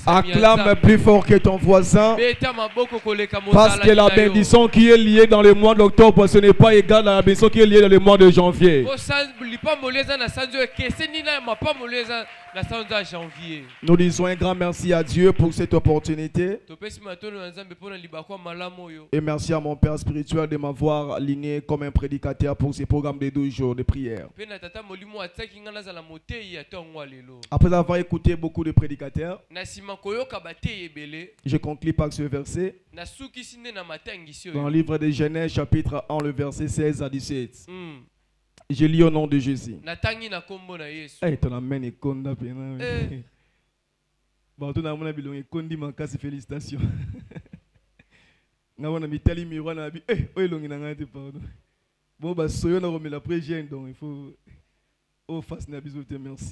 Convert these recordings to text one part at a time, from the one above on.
Acclame plus fort que ton voisin. Parce que la bénédiction qui est liée dans le mois d'octobre, ce n'est pas égal à la bénédiction qui est liée dans le mois de janvier. Nous disons un grand merci à Dieu pour cette opportunité. Et merci à mon Père spirituel de m'avoir aligné comme un prédicateur pour ce programme de 12 jours de prière. Après avoir écouté beaucoup de prédicateurs, je conclue par ce verset. Dans le livre de Genèse, chapitre 1, le verset 16 à 17. Je lis au nom de Jésus. Félicitations.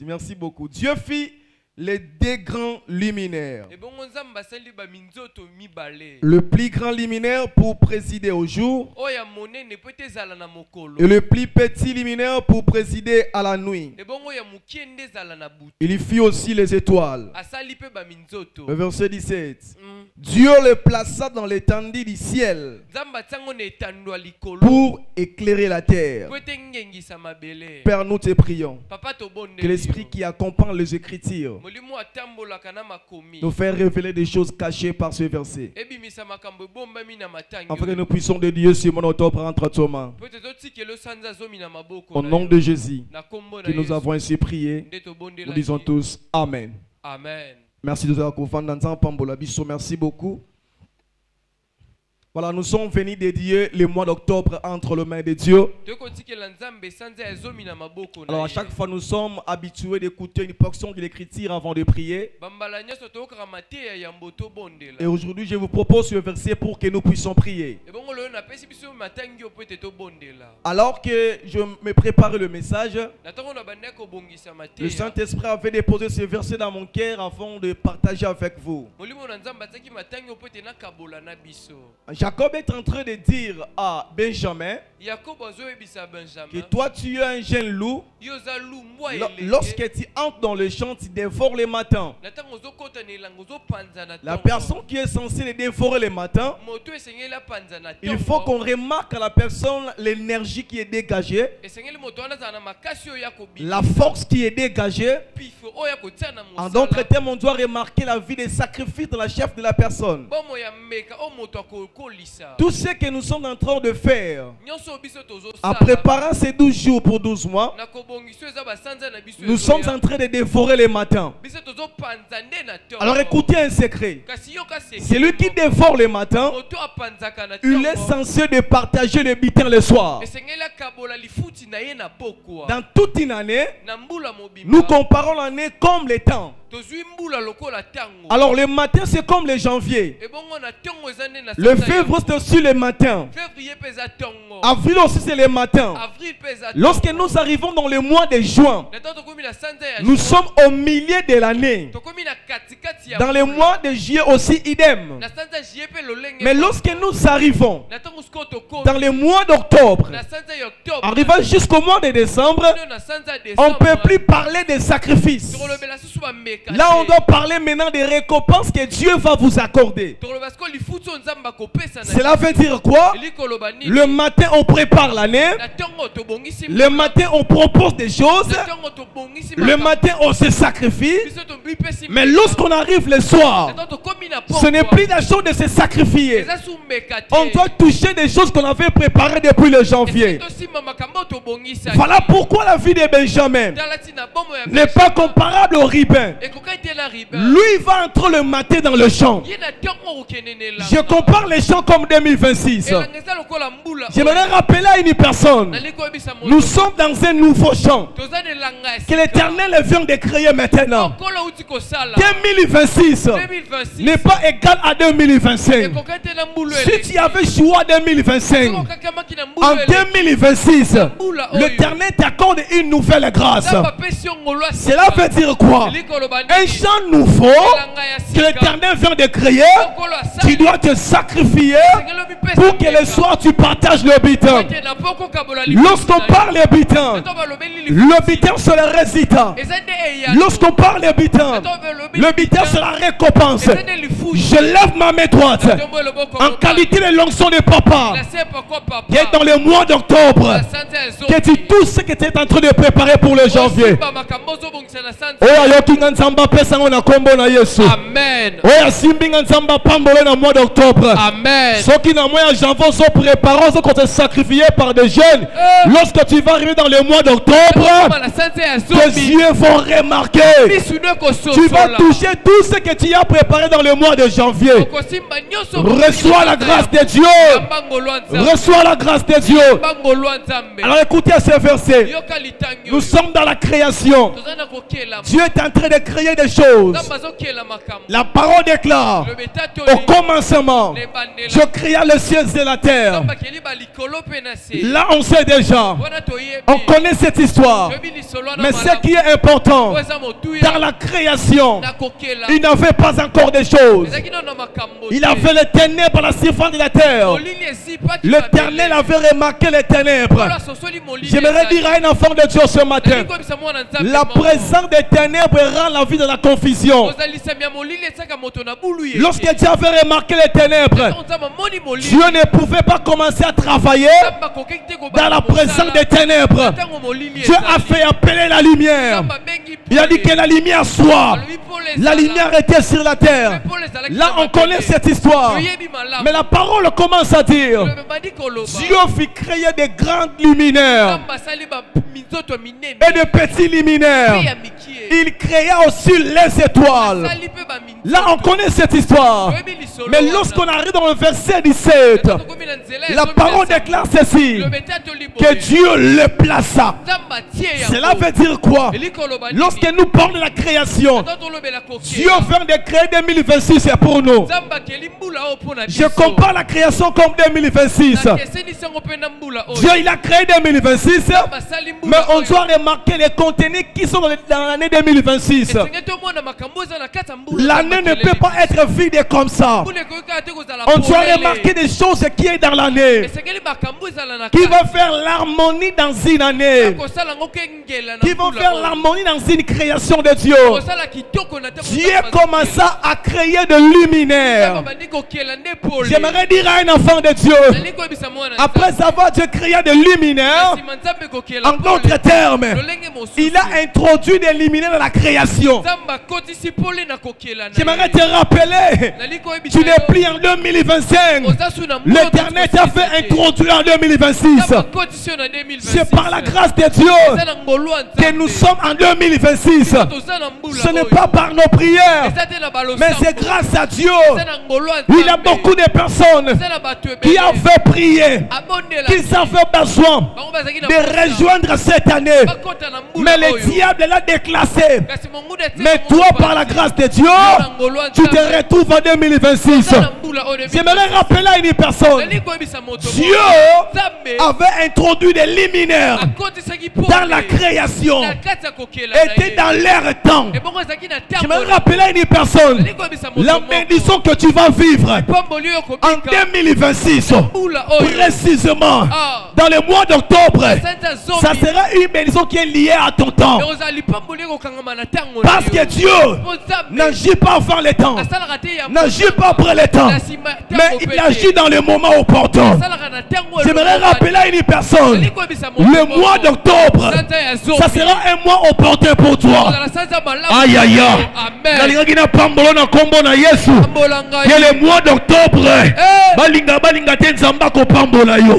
Merci beaucoup. Dieu fit les deux grands luminaires. Le plus grand luminaire pour présider au jour et le plus petit luminaire pour présider à la nuit. Il fit aussi les étoiles. Le verset 17. Dieu les plaça dans l'étendue du ciel pour éclairer la terre. Père, nous te prions que l'esprit qui accompagne les Écritures nous fait révéler des choses cachées par ce verset, afin que nous puissions de Dieu ce mois d'octobre entre tes mains. Au nom de Jésus, que nous avons ainsi prié, nous disons tous Amen. Amen. Merci de vous avoir. Merci beaucoup. Voilà, nous sommes venus dédier le mois d'octobre entre les mains de Dieu. Alors à chaque fois, nous sommes habitués d'écouter une portion de l'écriture avant de prier. Et aujourd'hui, je vous propose ce verset pour que nous puissions prier. Alors que je me préparais le message, le Saint-Esprit avait déposé ce verset dans mon cœur afin de partager avec vous. Jacob est en train de dire à Benjamin que toi tu es un jeune loup. Lorsque tu entres dans le champ, tu dévores les matins. La personne qui est censée les dévorer les matins, il faut qu'on remarque à la personne l'énergie qui est dégagée, la force qui est dégagée. En d'autres termes, on doit remarquer la vie des sacrifices de la chef de la personne. Tout ce que nous sommes en train de faire en préparant ces 12 jours pour 12 mois, nous sommes en train de dévorer les matins. Alors écoutez un secret. Celui qui dévore les matins, il est censé de partager le butin le soir. Dans toute une année, nous comparons l'année comme les temps. Alors le matin c'est comme le janvier. Le février c'est aussi le matin. Avril aussi c'est le matin. Lorsque nous arrivons dans le mois de juin, nous sommes au milieu de l'année. Dans le mois de juillet aussi idem. Mais lorsque nous arrivons dans le mois d'octobre, arrivant jusqu'au mois de décembre, on ne peut plus parler des sacrifices. Là on doit parler maintenant des récompenses que Dieu va vous accorder. Cela veut dire quoi? Le matin on prépare l'année. Le matin on propose des choses. Le matin on se sacrifie. Mais lorsqu'on arrive le soir, ce n'est plus la chose de se sacrifier. On doit toucher des choses qu'on avait préparées depuis le janvier. Voilà pourquoi la vie de Benjamin n'est pas comparable au Ribin. Lui il va entrer le matin dans le champ. Je compare les champs comme 2026. J'aimerais rappeler à une personne, nous sommes dans un nouveau champ que l'Éternel vient de créer maintenant. 2026 n'est pas égal à 2025. Si tu avais choisi 2025, en 2026 l'Éternel t'accorde une nouvelle grâce. Cela veut dire quoi? Un champ gens nouveaux que l'Éternel vient de créer, tu dois te sacrifier pour que le soir tu partages le butin. Lorsqu'on parle de butin, le butin c'est le résultat. Lorsqu'on parle de butin, le butin c'est la récompense. Je lève ma main droite en qualité de l'onction de papa qui est dans le mois d'octobre, que tu touches ce que tu es en train de préparer pour le janvier. Amen. Mois d'octobre. Amen. Ceux qui n'ont moyen janvier sont préparés, sont contre sacrifiés par des jeunes. Lorsque tu vas arriver dans le mois d'octobre, tes yeux vont remarquer. Tu vas toucher tout ce que tu as préparé dans le mois de janvier. Reçois la grâce de Dieu. Reçois la grâce de Dieu. Alors écoutez ce verset. Nous sommes dans la création. Dieu est en train de créer des choses. La parole déclare: au commencement, je créa le ciel et la terre. Là on sait déjà, on connaît cette histoire. Mais ce qui est important, dans la création, il n'avait pas encore des choses. Il avait les ténèbres à la surface de la terre. L'Éternel avait remarqué les ténèbres. J'aimerais dire à un enfant de Dieu ce matin, la présence des ténèbres rend la vie de la confusion. Lorsque Dieu avait remarqué les ténèbres, Dieu ne pouvait pas commencer à travailler dans la présence des ténèbres. Dieu a fait appeler la lumière. Il a dit que la lumière soit. La lumière était sur la terre. Là on connaît cette histoire. Mais la parole commence à dire: Dieu fit créer des grands luminaires et de petits luminaires. Il créa aussi les étoiles. Là on connaît cette histoire. Mais lorsqu'on arrive dans le verset 17, la parole déclare ceci: que Dieu le plaça. Cela veut dire quoi? Lorsque nous parlons de la création, Dieu vient de créer 2026, c'est pour nous. Je compare la création comme 2026. Dieu il a créé 2026, mais on doit remarquer les contenus qui sont dans l'année 2026. L'année ne peut pas être vide comme ça. On doit remarquer des choses qui est dans l'année, qui va faire l'harmonie dans une année, qui vont faire l'harmonie dans une création de Dieu. Dieu commença à créer de luminaires. J'aimerais dire à un enfant de Dieu, après avoir Dieu créé des luminaires, en d'autres termes, il a introduit des luminaires dans la création. J'aimerais te rappeler, tu n'es plus en 2025. L'Éternel t'a fait introduire en 2026. C'est par la grâce de Dieu que nous sommes en 2026. Ce n'est pas par nos prières, mais c'est grâce à Dieu. Il y a beaucoup de personnes qui ont fait prier, qui ont fait besoin de rejoindre cette année, mais le diable l'a déclassé. Mais toi, par la grâce de Dieu, tu te retrouves en 2026. J'aimerais rappeler à une personne, Dieu avait introduit des luminaires dans la création, était dans l'air temps. J'aimerais rappeler à une personne, la bénédiction que tu vas vivre en 2026, précisément dans le mois d'octobre, ça sera une bénédiction qui est liée à ton temps. Parce que Dieu n'agit pas avant le temps, n'agit pas après le temps, mais il agit dans le moment opportun. J'aimerais rappeler à une personne, le mois d'octobre, ça sera un mois opportun pour toi. Aïe aïe aïe. Le mois d'octobre,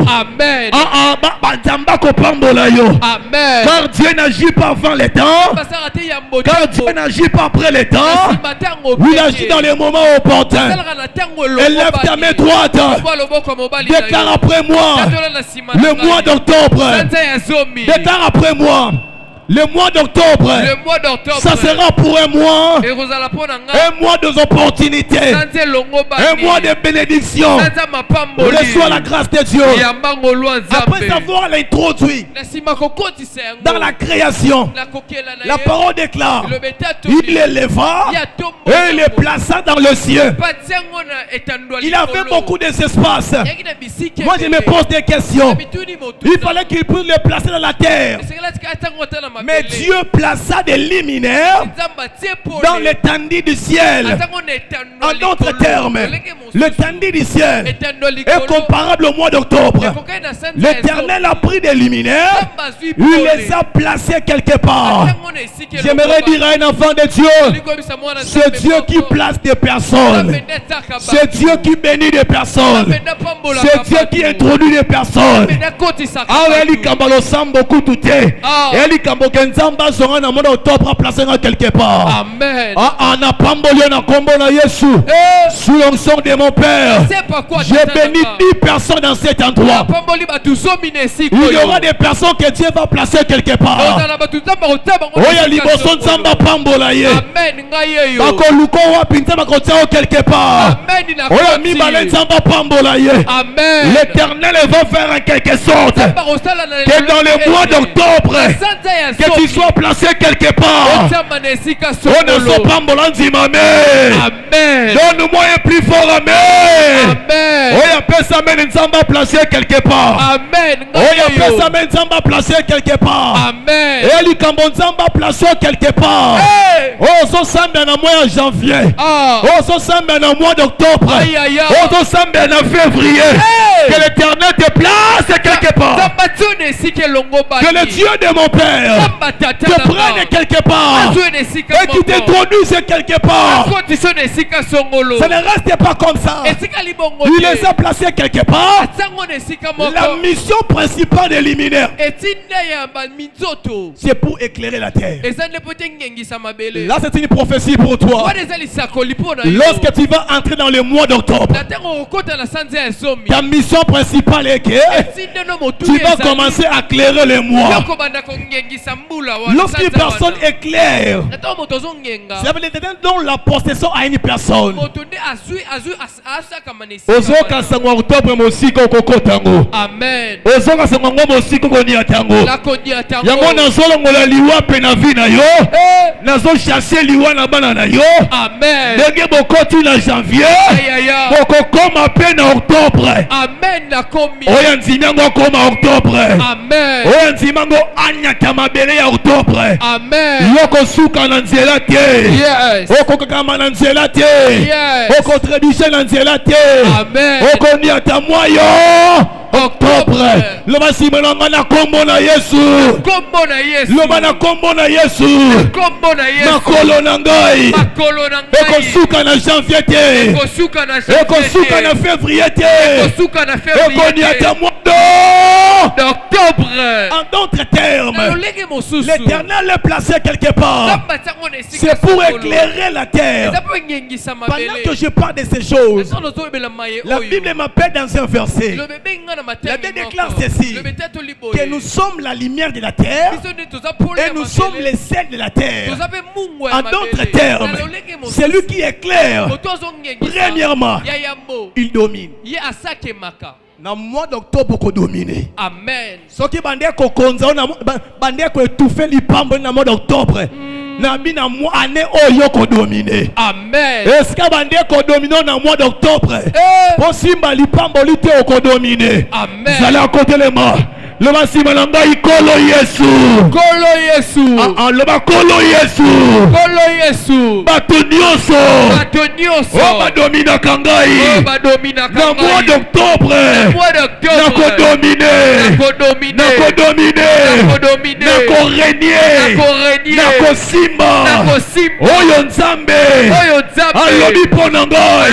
Amen. Car Dieu n'agit pas avant le temps, car Dieu n'agit pas après le temps, il agit dans les moments opportuns. Élève ta main droite, déclare après moi, le mois d'octobre, déclare après moi, Le mois d'octobre, ça sera pour un mois des opportunités, un mois de bénédiction. Reçois la grâce de Dieu. Après avoir l'introduit dans la création, la parole déclare, il l'éleva et il les plaça dans le ciel. Il avait beaucoup d'espace. Moi je me pose des questions. Il fallait qu'il puisse les placer dans la terre. Mais Dieu plaça des luminaires dans l'étendue du ciel. En d'autres termes, l'étendue du ciel est comparable au mois d'octobre. L'Éternel a pris des luminaires, il les a placés quelque part. J'aimerais dire à un enfant de Dieu, c'est Dieu qui place des personnes. C'est Dieu qui bénit des personnes. C'est Dieu qui introduit des personnes. Quelque part. Amen. Sous l'onction de mon Père, je bénis 10 personnes dans cet endroit. Il y aura des personnes que Dieu va placer quelque part. L'Éternel va faire en quelque sorte que dans le mois d'octobre, que tu sois placé quelque part. Amen. Donne-moi un plus fort amen. Amen. Nzamba placé quelque part. Amen. Nzamba placé quelque part. Amen. Eli Kambonzamba placé quelque part. Oh, so samba na mois de janvier. Oh, so samba na mois d'octobre. Oh, so samba na février. Que l'Éternel te place quelque part. Que le Dieu de mon Père te prenne quelque part et qui t'introduise quelque part. Ça ne reste pas comme ça. Il les a placés quelque part. La mission principale des luminaires, c'est pour éclairer la terre. Là, c'est une prophétie pour toi. Lorsque tu vas entrer dans le mois d'octobre, ta mission principale est que tu vas commencer à éclairer le mois. Lorsqu'une personne éclaire, ça veut dire donne la possession à une personne. Amen. Octobre. Le masimana na kombo na Yesu. Le bana kombo na Yesu. Makolo na ngai. Eko suka na janvier te. Eko suka na février te. Eko ni ata mois d'octobre. En d'autres termes, l'Éternel est placé quelque part. C'est pour éclairer la terre. Pendant que je parle de ces choses, la Bible m'appelle dans un verset. La Bible déclare ceci, que nous sommes la lumière de la terre et nous sommes les sels de la terre. En d'autres termes, celui qui éclaire, premièrement, il domine. Na mois d'octobre ko dominer. Amen. Soki bande ko konza na bande ko étouffer lipambo na mois d'octobre. Na bina mois année oyo ko dominer. Amen. Est-ce que bande ko dominer na mois d'octobre? Possible lipambo lite ko dominer. Amen. Zala à côté les mains. Le masima nanga ikolo Yesu. Kolo Yesu. Le bakolo Yesu. Kolo Yesu. Batonioso. Batonioso. Oh badomina kangai. Oh badomina kangai. Na mois d'octobre. Nako dominer. Nako dominer. Nako régner. Nako simba. Oyo nzambe. Alobi ponangai.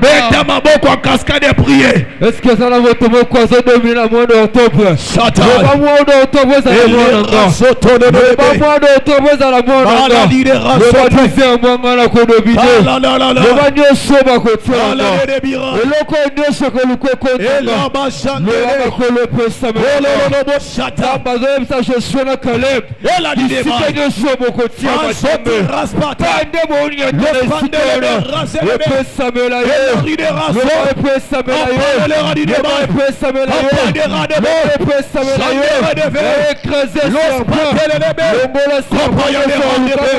Beta maboko en cascade de prier. Est-ce que ça va votre mot quoi ça domine la mois d'octobre? Shata. Loba mwondo otoboza la mwananga. Loba mwondo otoboza la mwananga. Loba dise mwangana kodobide. Loba nyoso bakotianga. Eloko nyoso kolukwe kontanga. Loba kolopesa mwenanga. Shata. Bazoemsa Joshua Caleb. Disike nyoso bokotia matambe. Pande mwonya tene epesa mela ye. Loba epesa mela ye. Loba epesa mela ye. Loba epesa mela ye. Écraser serpent. Lombola serpent yoko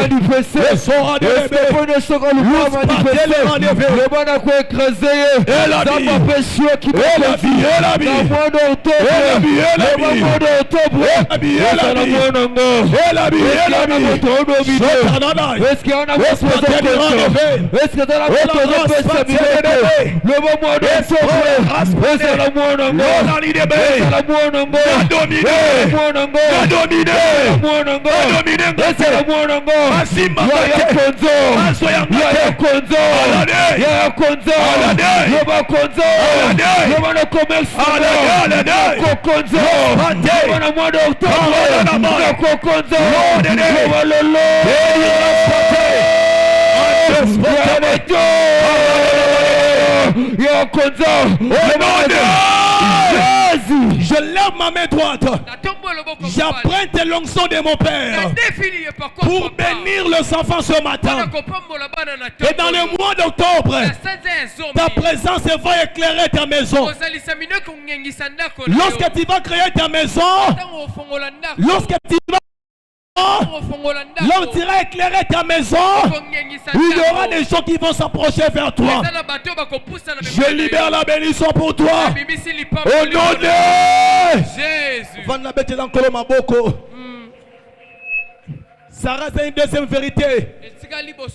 manifesté. Escopo ne sera pas manifesté. Loba na ko écraser ye. Zamba pesio qui la mois d'octobre. Le mois d'octobre. La mois d'octobre. Est-ce qu'il y en a est-ce que dans la photo le moment d'octobre, c'est la mois je lève ma main droite. J'apprête l'onction de mon Père pour bénir les enfants ce matin. Et dans le mois d'octobre, ta présence va éclairer ta maison. Lorsque tu vas créer ta maison, lorsque tu vas l'homme dira éclairer ta maison, il y aura des gens qui vont s'approcher vers toi. Je libère la bénédiction pour toi. Au nom de Jésus. Sarah, c'est une deuxième vérité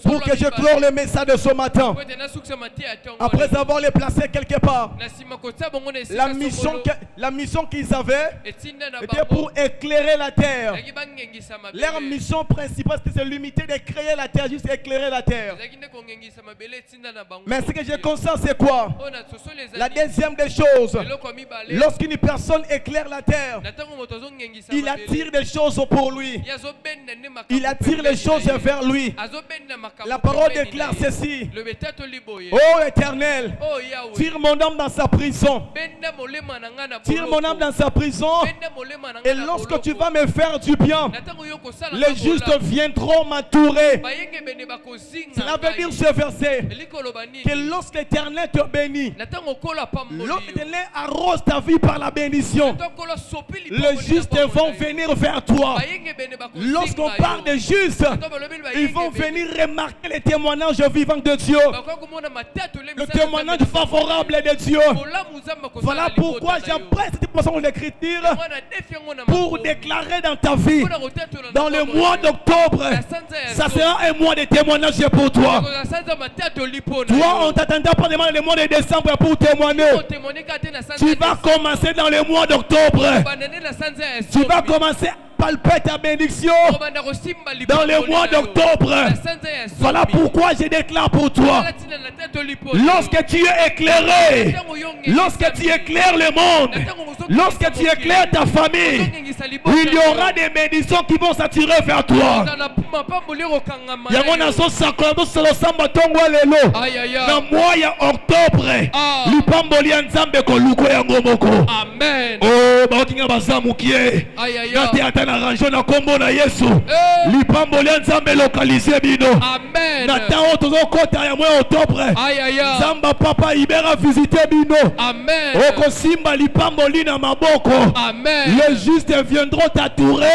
pour que je clore le message de ce matin. Après avoir les placé quelque part, la mission qu'ils avaient était pour éclairer la terre. Leur mission principale, c'était de limiter de créer la terre, juste éclairer la terre. Mais ce que je constate, c'est quoi? La deuxième des choses, lorsqu'une personne éclaire la terre, il attire des choses pour lui. Il attire les choses vers lui. La parole déclare ceci. Oh Éternel, tire mon âme dans sa prison. Tire mon âme dans sa prison. Et lorsque tu vas me faire du bien, les justes viendront m'entourer. Cela veut dire ce verset que lorsque l'Éternel te bénit, lorsque l'Éternel arrose ta vie par la bénédiction, les justes vont venir vers toi. Lorsqu'on parle des justes, ils vont venir remarquer les témoignages vivants de Dieu, le témoignage favorable de Dieu. Voilà pourquoi j'apprête cette portion de l'écriture pour déclarer dans ta vie, dans le mois d'octobre, ça sera un mois de témoignage pour toi. Toi, on t'attendait pas demander le mois de décembre pour témoigner. Tu vas commencer dans le mois d'octobre. Tu vas commencer palper ta bénédiction dans le mois d'octobre. Voilà pourquoi je déclare pour toi, lorsque tu es éclairé, lorsque tu éclaires le monde, lorsque tu éclaires ta famille, il y aura des bénédictions qui vont s'attirer vers toi. Amen. Arrangeons na kombo na Yesu. Lipambo lia nzambe localiser bino. Amen. Na tao tozo kota ya mois octobre. Zamba papa ibera visiter bino. Amen. Oko simba lipambo lina maboko. Amen. Les justes viendront t'entourer.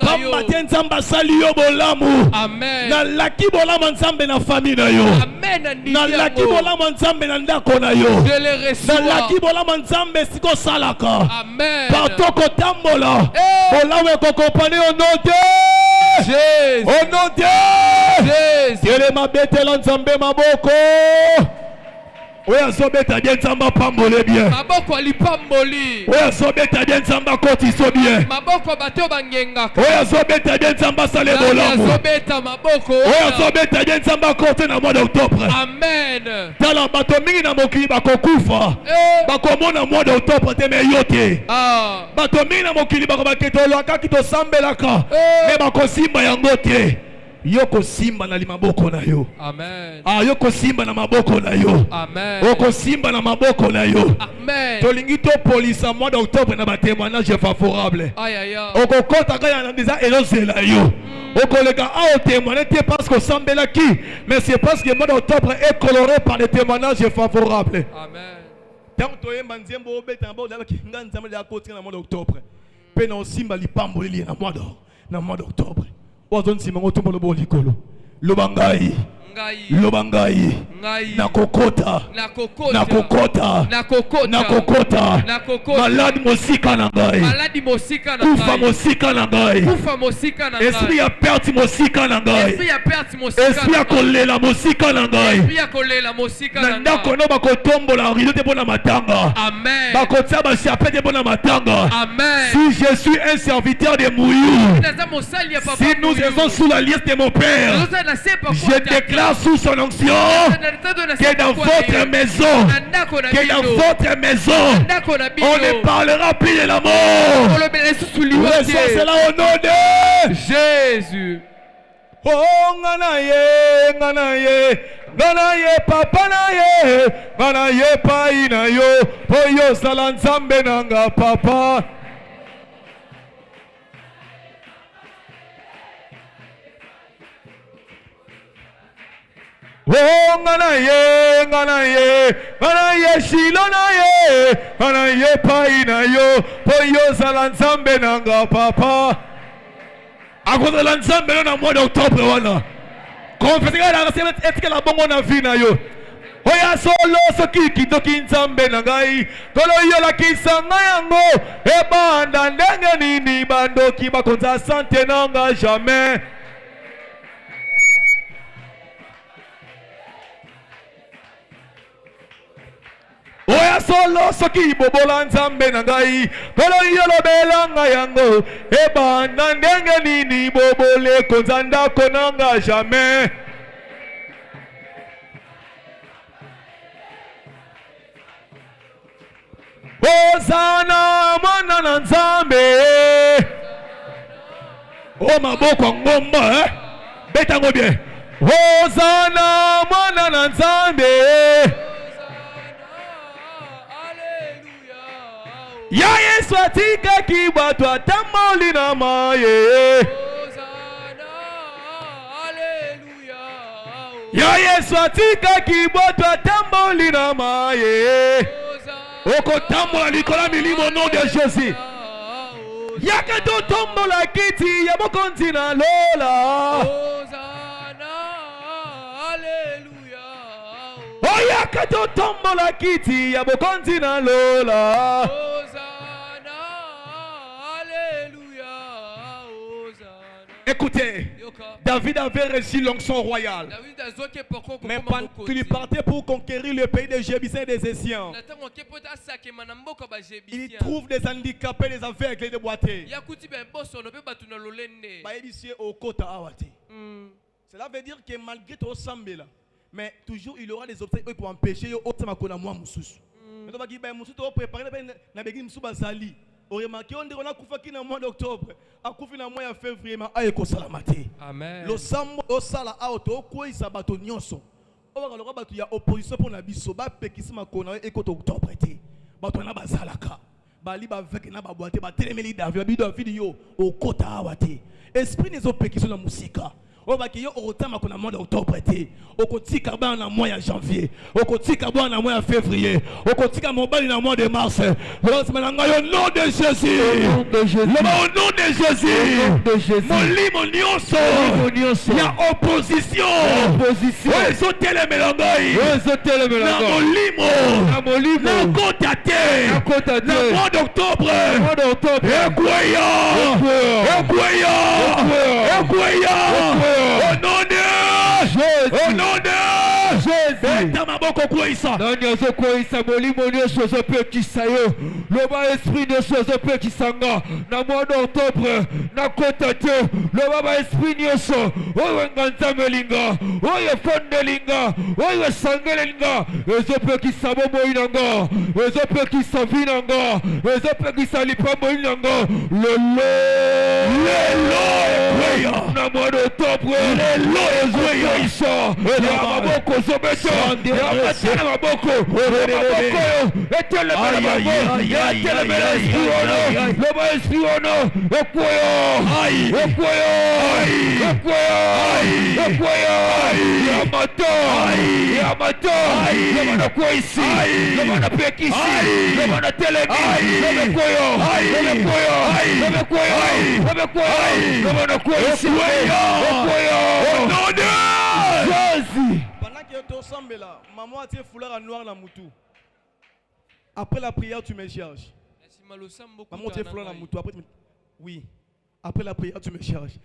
Comme matin nzamba sali yo bolamu. Amen. Na laki bolama nzambe na famille na yo. Amen. Na laki bolama nzambe na ndako na yo. Je le reçois. Na laki bolama nzambe siko salaka. Amen. Partoko tambola. Bolawe kokopane au nom de Jésus. Au nom de Jésus. Yele mabete la nzambe maboko. Oya sobeta bien nzamba pambole bien. Maboko alipamboli. Oya sobeta bien nzamba koti so bien. Maboko bato bangenga. Oya sobeta bien nzamba sale bolamu. Oya sobeta maboko. Oya sobeta bien nzamba koti na mois d'octobre. Amen. Tala bato mingi na mokili bakokufa. Bakomona mois d'octobre te me yote. Bato mingi na mokili bakobaketolaka kito sambelaka. Me bakosimba yango te. Yoko simba na limaboko na yo. Amen. Yoko simba na maboko na yo. Amen. Yoko simba na maboko na yo. Amen. Tolingi to police mois d'octobre na ba témoignage favorable. Aïe aïe aïe. Oko kota kaya na déjà elozela yo. Oko lega a témoigner parce que sambela qui, mais c'est parce que mois d'octobre est coloré par des témoignages favorables. Amen. Tant to yemba nzembo obeta mbo dala ki nganza mala koti na mois d'octobre. Pe na simba lipambo li na mois d'octobre. Wazon simango tumbo lobo likolo. Lobangai. Lobangai. Nakokota. Malade mosika na ngai. Kufa mosika na ngai. Esprit ya perte mosika na ngai. Esprit ya kolela mosika na ngai. Na ndako no bakotombola rido te bona matanga. Amen. Bakotia ba chape te bona matanga. Amen. Si je suis un serviteur de Mouyou, si nous sommes sous la liste de mon Père, je déclare sous son onction que dans votre maison, on ne parlera plus de la mort. C'est là au nom de Jésus. Oh, nganaye, papa naye, nganaye pa inayo, poyo salanzambe nanga papa. Oh, nganaye, shilo naye, nganaye pa inayo, poyo salanzambe nanga papa. À cause de l'ensemble na mois d'octobre wana. Confessez la recette est que la bonne na vie na yo. Oya solo soki kitoki nzambe na ngai. Tolo yo la kisanga yango. E banda ndenge nini bando ki bakonza sante nanga jamais. Oya solo soki bobola nzambe na ngai. Kolo yolo belanga yango. Eba ndenge nini bobole konzanda konanga jamais. Ozana mwana na nzambe. Oh maboko ngomba beta ngo bien. Ozana mwana na nzambe. Ya Yesu atika kibatu atamoli na maye. Ya Yesu atika kibatu atamoli na maye. Oko tambola likola milimo au nom de Jésus. Yaka to tombola kiti ya bokonzi na lola. Oyaka to tombola kiti ya bokonzi na lola. Écoutez, David avait reçu l'onction royale. Mais quand il partait pour conquérir le pays des Jébusiens et des Essiens, il trouve des handicapés, des aveugles et des boiteux. Cela veut dire que malgré tout ça, mais toujours il y aura des obstacles pour empêcher on remarque on a kufa na mois d'octobre akufi na mois ya février ma ayeko salamate. Amen. Lo sambo osala auto ko isabato nyonso o ba loka batu ya opposition pour na biso ba pekisi makona ekoto octobre te bato na bazalaka bali ba veke na ba boite ba telemeli David bido video o kota awate esprit nezo pekisi na musika o ba ki yo otama kona mois d'octobre te o kotika ba na mois ya janvier o kotika ba na mois ya février o kotika mobali na mois de mars au nom de Jésus au nom de Jésus molimo nyonso ya opposition ozo telemela ngai na molimo na kota te na mois d'octobre ekweya au nom de Jésus. Au nom de beta maboko kwisa nani azokwisa molimo nyonso ozopekisa yo loba esprit nyonso ozopekisanga na mois d'octobre nakota te loba baesprit nyonso oyo nga nzambe elinga oyo efondelinga oyo esangelinga ezopekisa bomoi nanga ezopekisa vi nanga ezopekisa lipamboli nanga lelo ekweya na mois d'octobre lelo ezokwisa ya maboko ozobeta ya matana maboko etelemela bango etelemela esprit ono loba esprit ono ekweyo Yamato Yamana kwisi Yamana pekisi Yamana telemi Yamana kwisi pendant que tu ressembles là, maman a tiré foulard à noir dans moutou. Après la prière, tu me cherches. Maman tient foulard dans moutou. Après, oui. Après la prière, tu me cherches.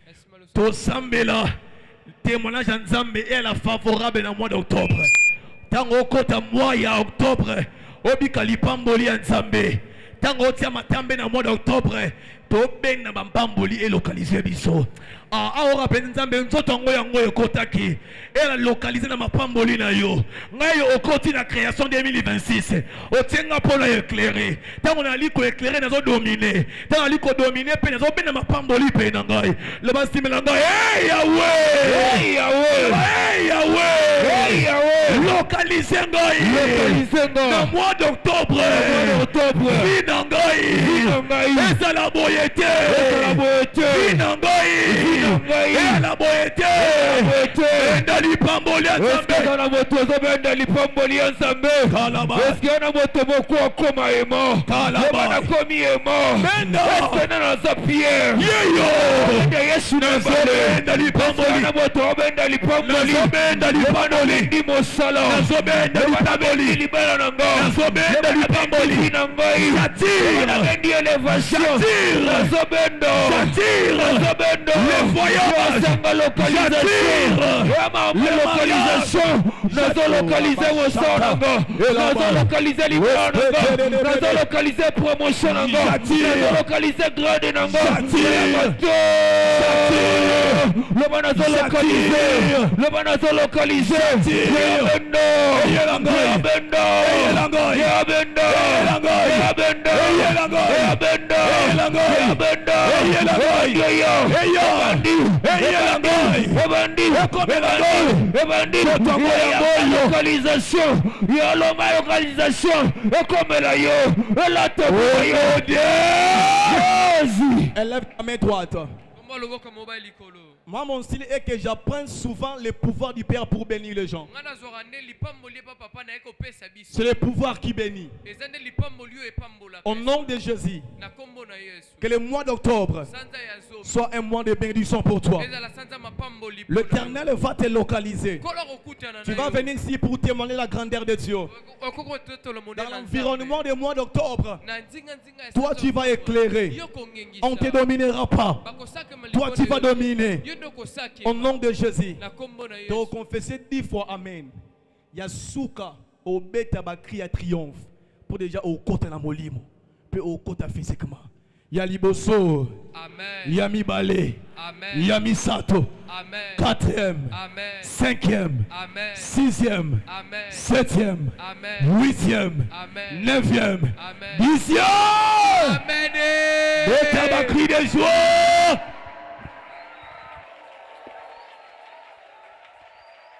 Tu ressembles là. Témoignage en Zambé est la favorable dans le mois d'octobre. Tango kota mois ya octobre, obi kalipamboli en Zambé. Tango tia matambe dans le mois d'octobre, to ben na bambamboli et localiser biso. Aora penizambe nzotongo yango ekotaki. Elle localisé na mapamboli na yo. Ngayo okoti na création 2026. Otenga pona éclairer. Tango na liko éclairer nazo dominer. Tango liko dominer pe nazo ben na mapamboli pe na ngai. Le bastimela ngai. Hey Yahweh! Hey Yahweh! Hey Yahweh! Hey Yahweh! Localiser ngai. Na mois d'octobre. Vi na ngai. Eza la boyete. Vi na ngai. La boyete. Benda pamboli ensemble. Na moto zobenda lipamboli ensemble. Kalaba. Eske na moto moko akoma emo. Kalaba. Na komi emo. Benda. Eske na za Pierre. Yeyo. Benda Yesu na benda lipamboli. Na moto benda lipamboli. Benda lipamboli. Ndi mosala. Benda lipamboli. Libera nanga. Benda lipamboli. Nangai. Satire. Na bendi elevation. Satire. Benda. Satire. Benda. Le voyage. Sanga localisation. Localisation. Nazo localiser woso nanga. Nazo localiser libera nanga. Nazo localiser promotion nanga. Nazo localiser grade nanga. Le nazo localiser. Le nazo localiser. Benda. Benda. Localisation, localisation, comme la yo, la élève ta main droite. Moi, mon style est que j'apprends souvent le pouvoir du Père pour bénir les gens. C'est le pouvoir qui bénit. Au nom de Jésus, que le mois d'octobre soit un mois de bénédiction pour toi. L'Éternel va te localiser. Tu vas venir ici pour témoigner la grandeur de Dieu. Dans l'environnement du mois d'octobre, toi tu vas éclairer. On ne te dominera pas. Toi tu vas dominer. Au nom de Jésus. Donc confessez 10 fois Amen. Yasuka au bêta bakri à triomphe. Pour déjà au côté la molimo. Puis au côté physiquement. Yaliboso. Amen. Yamibale. Amen. Yamisato. Amen. 4e. Amen. 5e. Amen. 6e. Amen. 7e. Amen. 8e. Amen. 9e. Amen. 10e. Amen. Bêta bakri de joie.